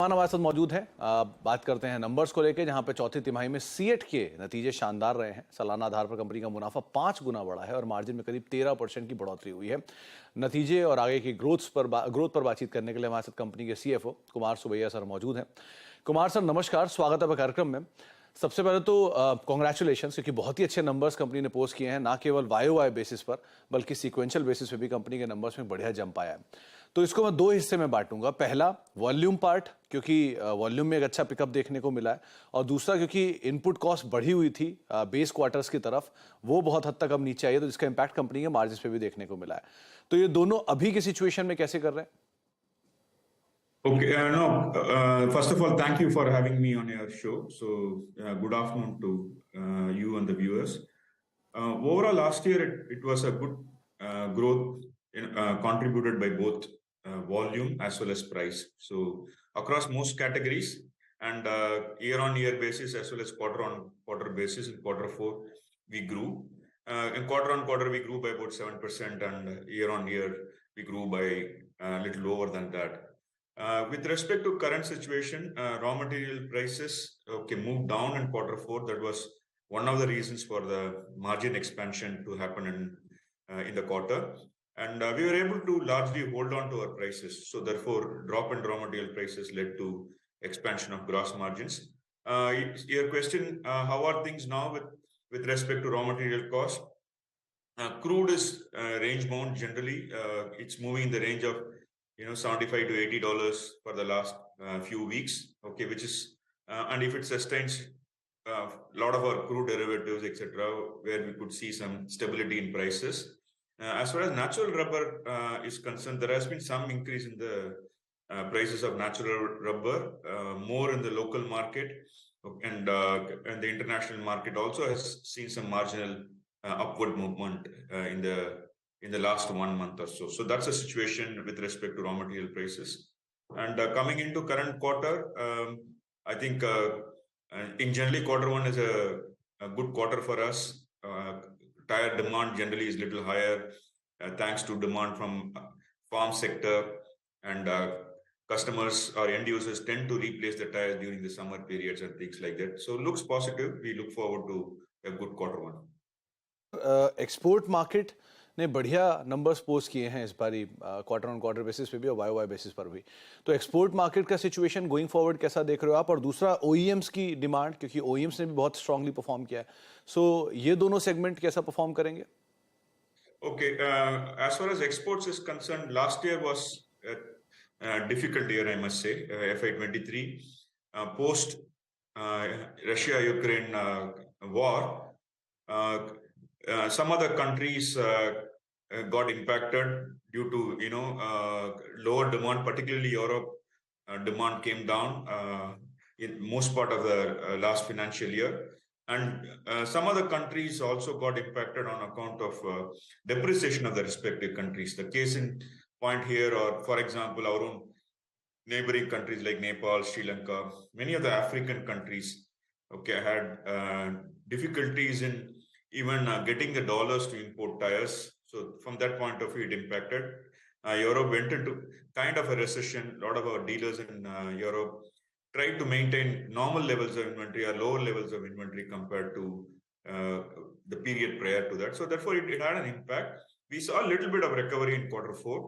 हमारे साथ मौजूद है। बात करते हैं नंबर्स को लेकर, जहां पे चौथी तिमाही में सीएट के नतीजे शानदार रहे हैं। सालाना आधार पर कंपनी का मुनाफा 5 गुना बढ़ा है और मार्जिन में करीब 13% की बढ़ोतरी हुई है। नतीजे और आगे की ग्रोथ पर बातचीत करने के लिए हमारे साथ कंपनी के CFO कुमार सुबैया सर मौजूद हैं। कुमार सर नमस्कार, स्वागत है कार्यक्रम में। सबसे पहले तो कॉन्ग्रेचुलेशन, क्योंकि बहुत ही अच्छे नंबर्स कंपनी ने पोस्ट किए हैं, ना केवल YOY बेसिस पर बल्कि सीक्वेंशियल बेसिस पे भी कंपनी के नंबर्स में बढ़िया जंप आया है। तो इसको मैं दो हिस्से में बांटूंगा। पहला वॉल्यूम पार्ट, क्योंकि वॉल्यूम में एक अच्छा पिकअप देखने को मिला है, और दूसरा क्योंकि इनपुट कॉस्ट बढ़ी हुई थी बेस क्वार्टर्स की तरफ, वो बहुत हद तक अब नीचे आई है, तो जिसका इंपैक्ट कंपनी के मार्जिन पे भी देखने को मिला है। तो ये दोनों अभी की सिचुएशन में कैसे कर रहे हैं? Okay, first of all, thank you for having me on your show. So, good afternoon to you and the viewers. Overall, last year it was a good growth contributed by both volume as well as price. So, across most categories and year-on-year basis as well as quarter-on-quarter basis, in Q4 we grew. In quarter-on-quarter we grew by about 7%, and year-on-year we grew by a little over than that. With respect to current situation, raw material prices moved down in Q4. That was one of the reasons for the margin expansion to happen in the quarter. And we were able to largely hold on to our prices. So therefore, drop in raw material prices led to expansion of gross margins. Your question, how are things now with respect to raw material cost? Crude is range bound generally. It's moving in the range of $75 to $80 for the last few weeks. Okay, which is and if it sustains a lot of our crude derivatives, etc., where we could see some stability in prices. As far as natural rubber is concerned, there has been some increase in the prices of natural rubber, more in the local market, and the international market also has seen some marginal upward movement in the last 1 month or so. So that's a situation with respect to raw material prices. And coming into current quarter, I think in generally Q1 is a good quarter for us. Tire demand generally is a little higher thanks to demand from farm sector, and customers or end users tend to replace the tires during the summer periods and things like that. So looks positive. We look forward to a good Q1. Export market ने बढ़िया numbers post किए हैं इस बारी, quarter on quarter basis पे भी और YOY basis पर भी। तो एक्सपोर्ट मार्केट का सिचुएशन गोइंग फॉरवर्ड कैसा देख रहे हो आप? और दूसरा OEMs की डिमांड, क्योंकि OEMs ने भी बहुत स्ट्रांगली परफॉर्म किया है। सो ये दोनों सेगमेंट कैसा परफॉर्म करेंगे? Okay, as far as exports is concerned, last year was a difficult year, I must say, FY23. Post Russia-Ukraine war, some other countries got impacted due to lower demand, particularly Europe. Demand came down in most part of the last financial year, and some other countries also got impacted on account of depreciation of the respective countries. The case in point here, or for example, our own neighboring countries like Nepal, Sri Lanka, many of the African countries, had difficulties in even getting the dollars to import tires. So from that point of view, it impacted. Europe went into kind of a recession. A lot of our dealers in Europe tried to maintain normal levels of inventory or lower levels of inventory compared to the period prior to that. So therefore, it had an impact. We saw a little bit of recovery in Q4.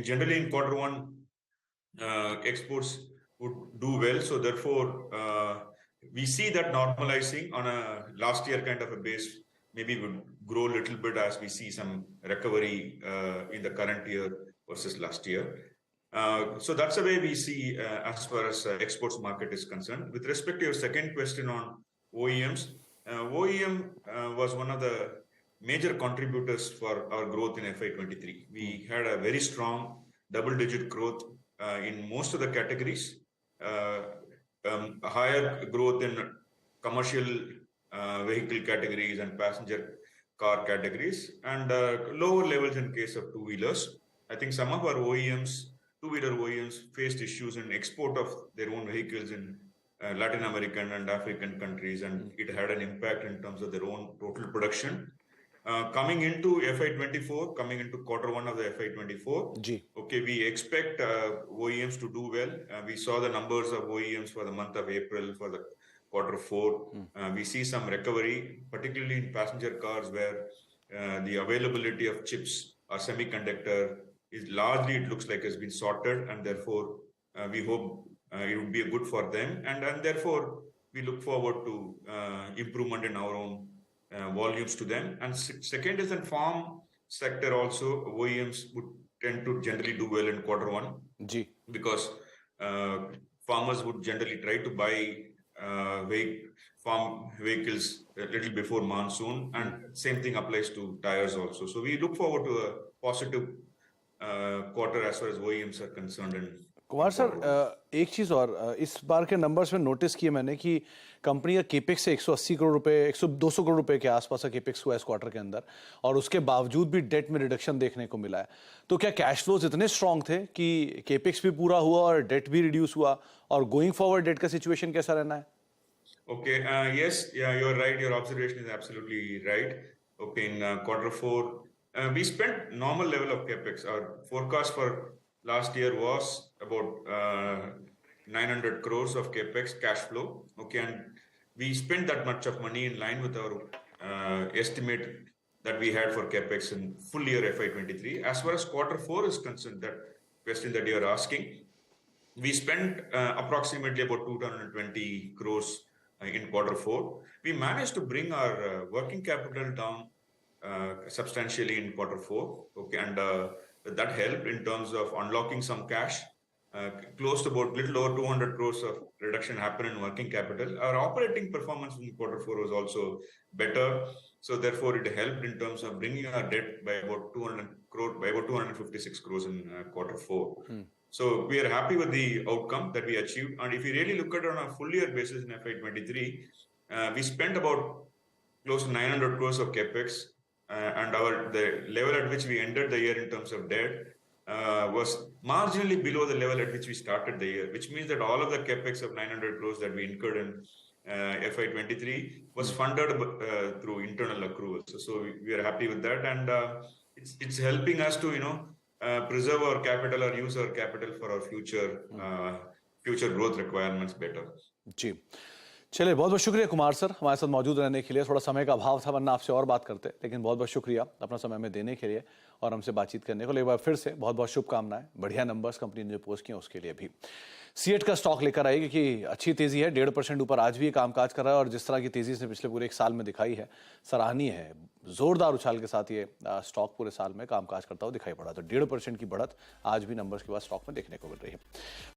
Generally in Q1, exports would do well. So therefore, we see that normalizing on a last year kind of a base. Maybe would grow a little bit as we see some recovery in the current year versus last year. So that's the way we see as far as exports market is concerned. With respect to your second question on OEMs, OEM was one of the major contributors for our growth in FY23. We had a very strong double-digit growth in most of the categories, higher growth in commercial vehicle categories and passenger car categories, and lower levels in case of two-wheelers. I think some of our OEMs, two-wheeler OEMs, faced issues in export of their own vehicles in Latin American and African countries, and it had an impact in terms of their own total production. Coming into FY24, coming into quarter one of the FY24, ji okay, we expect OEMs to do well. We saw the numbers of OEMs for the month of April for the quarter four. We see some recovery, particularly in passenger cars, where the availability of chips or semiconductor is largely, it looks like, has been sorted, and therefore we hope it would be good for them, and therefore we look forward to improvement in our own volumes to them. And second is in farm sector also, OEMs would tend to generally do well in quarter one ji because farmers would generally try to buy farm vehicles a little before monsoon, and same thing applies to tires also. So we look forward to a positive quarter as far as OEMs are concerned. And Kumar sir, एक चीज़ और, इस बार के numbers में notice किया मैंने कि company का capex से 180 करोड़ रुपए 200 करोड़ रुपए के आसपास का केपेक्स हुआ इस क्वार्टर के अंदर, और उसके बावजूद भी डेट में रिडक्शन देखने को मिला है। तो क्या कैश फ्लोज इतने स्ट्रांग थे कि केपेक्स भी पूरा हुआ और डेट भी रिड्यूस हुआ, और गोइंग फॉरवर्ड डेट का सिचुएशन कैसा रहना है? Okay, yes, yeah, you're right. Your observation is absolutely right. Okay, in quarter four, we spent normal level of capex. Our forecast for last year was about 900 crores of capex cash flow. Okay, and we spent that much of money in line with our estimate that we had for capex in full year FY23. As far as quarter four is concerned, that question that you're asking, we spent approximately about 220 crores in quarter four. We managed to bring our working capital down substantially in quarter four. Okay, and that helped in terms of unlocking some cash. Close to about little over 200 crores of reduction happened in working capital. Our operating performance in quarter four was also better. So therefore, it helped in terms of bringing our debt by about 200 crore, by about 256 crores in quarter four. So we are happy with the outcome that we achieved. And if you really look at it on a full year basis in FY23, we spent about close to 900 crores of capex, and the level at which we ended the year in terms of debt was marginally below the level at which we started the year, which means that all of the capex of 900 crores that we incurred in FY23 was funded through internal accruals. So we are happy with that, and it's helping us to preserve our capital or use our capital for our future growth requirements better. जी चलिए, बहुत बहुत शुक्रिया Kumar sir हमारे साथ मौजूद रहने के लिए। थोड़ा समय का अभाव था, वरना आपसे और बात करते, लेकिन बहुत बहुत शुक्रिया अपना समय में देने के लिए और हमसे बातचीत करने को। एक बार फिर से बहुत बहुत शुभकामनाएं, बढ़िया नंबर्स कंपनी ने जो पोस्ट किए उसके लिए भी। सीएट का स्टॉक लेकर आएगी कि अच्छी तेजी है, 1.5% ऊपर आज भी कामकाज कर रहा है, और जिस तरह की तेजी से पिछले पूरे एक साल में दिखाई है, सराहनीय है। जोरदार उछाल के साथ ये स्टॉक पूरे साल में कामकाज करता हुआ दिखाई पड़ा। तो 1.5% की बढ़त आज भी नंबर्स के बाद स्टॉक में देखने को मिल रही है।